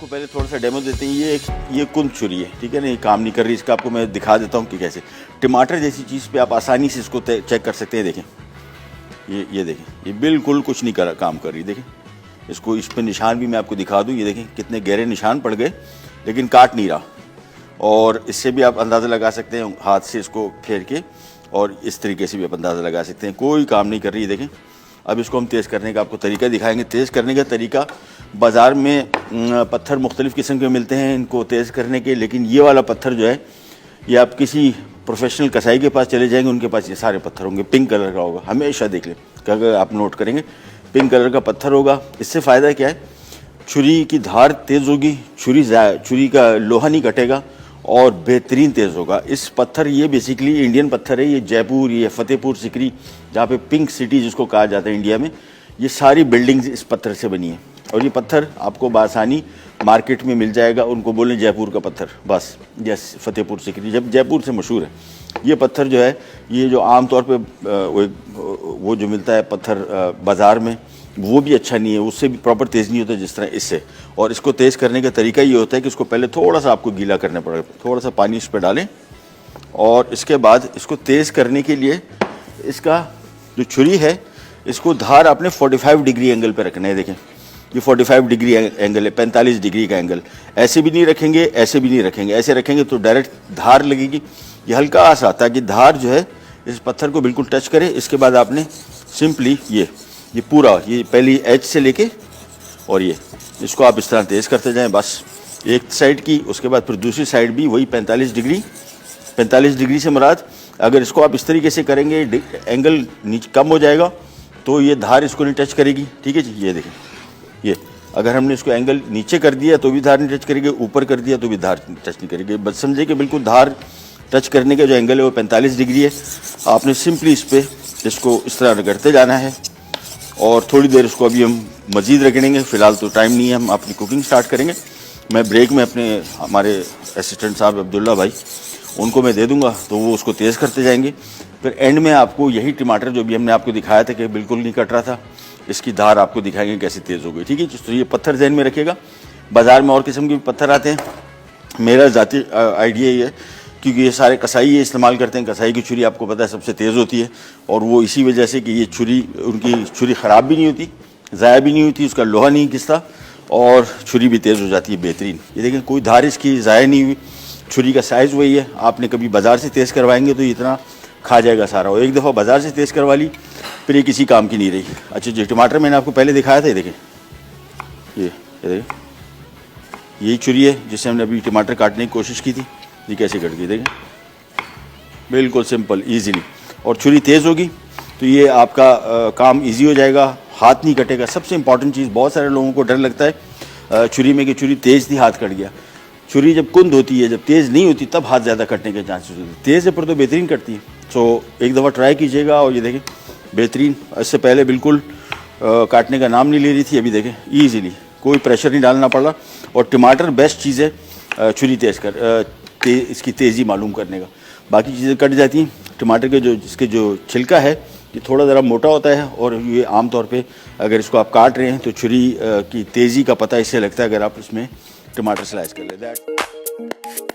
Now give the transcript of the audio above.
आपको पहले थोड़ा सा डेमो देते हैं। ये कुंद छुरी है, ठीक है ना, ये काम नहीं कर रही। इसका आपको मैं दिखा देता हूँ कि कैसे टमाटर जैसी चीज़ पे आप आसानी से इसको चेक कर सकते हैं। देखें, ये देखें, ये बिल्कुल कुछ नहीं काम कर रही। देखें इसको, इस पर निशान भी मैं आपको दिखा दूँ। ये देखें कितने गहरे निशान पड़ गए, लेकिन काट नहीं रहा। और इससे भी आप अंदाज़ा लगा सकते हैं, हाथ से इसको फेर के, और इस तरीके से भी आप अंदाज़ा लगा सकते हैं। कोई काम नहीं कर रही है। देखें, अब इसको हम तेज़ करने का आपको तरीका दिखाएंगे। तेज़ करने का तरीका, बाज़ार में पत्थर मुख्तलिफ़ किस्म के मिलते हैं इनको तेज़ करने के, लेकिन ये वाला पत्थर जो है, ये आप किसी प्रोफेशनल कसाई के पास चले जाएंगे, उनके पास ये सारे पत्थर होंगे। पिंक कलर का होगा, हमेशा देख लें, अगर आप नोट करेंगे पिंक कलर का पत्थर होगा। इससे फ़ायदा क्या है, छुरी की धार तेज़ होगी, छुरी का लोहा नहीं कटेगा और बेहतरीन तेज़ होगा। इस पत्थर, ये बेसिकली इंडियन पत्थर है। ये जयपुर, ये फतेहपुर सिकरी, जहाँ पे पिंक सिटी जिसको कहा जाता है इंडिया में, ये सारी बिल्डिंग्स इस पत्थर से बनी है। और ये पत्थर आपको बासानी मार्केट में मिल जाएगा। उनको बोलें जयपुर का पत्थर, बस, या फतेहपुर सिकरी, जब जयपुर से मशहूर है ये पत्थर जो है। ये जो आम तौर पे वो जो मिलता है पत्थर बाज़ार में, वो भी अच्छा नहीं है, उससे भी प्रॉपर तेज़ नहीं होता जिस तरह इससे। और इसको तेज़ करने का तरीका ये होता है कि इसको पहले थोड़ा सा आपको गीला करना पड़ेगा, थोड़ा सा पानी इस पर डालें, और इसके बाद इसको तेज़ करने के लिए इसका जो छुरी है, इसको धार आपने 45 डिग्री एंगल पे रखना है। देखें, ये 45 डिग्री एंगल है, 45 डिग्री का एंगल। ऐसे भी नहीं रखेंगे, ऐसे भी नहीं रखेंगे। ऐसे रखेंगे तो डायरेक्ट धार लगेगी। ये हल्का सा, ताकि धार जो है इस पत्थर को बिल्कुल टच करे। इसके बाद आपने सिंपली ये पूरा, ये पहली एज से लेके और ये, इसको आप इस तरह तेज़ करते जाएं, बस एक साइड की, उसके बाद फिर दूसरी साइड भी वही 45 डिग्री। 45 डिग्री से मुराद, अगर इसको आप इस तरीके से करेंगे, एंगल नीचे कम हो जाएगा तो ये धार इसको नहीं टच करेगी, ठीक है जी। ये देखें, ये अगर हमने इसको एंगल नीचे कर दिया तो भी धार नहीं टच करेगी, ऊपर कर दिया तो भी धार टच नहीं करेगी। बस समझे कि बिल्कुल धार टच करने का जो एंगल है वो 45 डिग्री है। आपने सिंपली इस पर इसको इस तरह रगड़ते जाना है, और थोड़ी देर इसको अभी हम मज़ीद रगड़ेंगे। फ़िलहाल तो टाइम नहीं है, हम अपनी कुकिंग स्टार्ट करेंगे। मैं ब्रेक में हमारे असिस्टेंट साहब अब्दुल्ला भाई, उनको मैं दे दूंगा, तो वो उसको तेज़ करते जाएंगे। फिर एंड में आपको यही टमाटर जो भी हमने आपको दिखाया था कि बिल्कुल नहीं कट रहा था, इसकी धार आपको दिखाएंगे कैसे तेज़ हो गई, ठीक है। तो ये पत्थर ज़हन में रखिएगा। बाज़ार में और किस्म के भी पत्थर आते हैं। मेरा ज़ाती आइडिया ये है, क्योंकि ये सारे कसाई ये इस्तेमाल करते हैं। कसाई की छुरी आपको पता है सबसे तेज़ होती है, और वो इसी वजह से कि ये छुरी, उनकी छुरी ख़राब भी नहीं होती, ज़ाया भी नहीं होती, उसका लोहा नहीं घिसता, और छुरी भी तेज़ हो जाती है बेहतरीन। ये देखें, कोई धार इसकी ज़ाया नहीं हुई, छुरी का साइज़ वही है। आपने कभी बाज़ार से तेज़ करवाएंगे तो इतना खा जाएगा सारा, और एक दफ़ा बाज़ार से तेज़ करवा ली फिर ये किसी काम की नहीं रही। अच्छा जी, टमाटर मैंने आपको पहले दिखाया था, ये देखें, ये देखें, यही छुरी है जिससे हमने अभी टमाटर काटने की कोशिश की थी। ये कैसे कट गई, देखें, बिल्कुल सिंपल, ईजीली। और छुरी तेज़ होगी तो ये आपका काम इजी हो जाएगा, हाथ नहीं कटेगा। सबसे इंपॉर्टेंट चीज़, बहुत सारे लोगों को डर लगता है छुरी में कि छुरी तेज़ थी, हाथ कट गया। छुरी जब कुंद होती है, जब तेज़ नहीं होती, तब हाथ ज़्यादा कटने के चांसेस होते हैं। तेज़ है पर तो बेहतरीन कटती है। सो एक दफ़ा ट्राई कीजिएगा, और ये देखें बेहतरीन। इससे पहले बिल्कुल काटने का नाम नहीं ले रही थी, अभी देखें ईजीली, कोई प्रेशर नहीं डालना पड़ा। और टमाटर बेस्ट चीज़ है छुरी इसकी तेज़ी मालूम करने का। बाकी चीज़ें कट जाती हैं। टमाटर के इसके जो छिलका है, ये थोड़ा ज़रा मोटा होता है, और ये आम तौर पे अगर इसको आप काट रहे हैं तो छुरी की तेज़ी का पता इससे लगता है अगर आप इसमें टमाटर स्लाइस कर लें।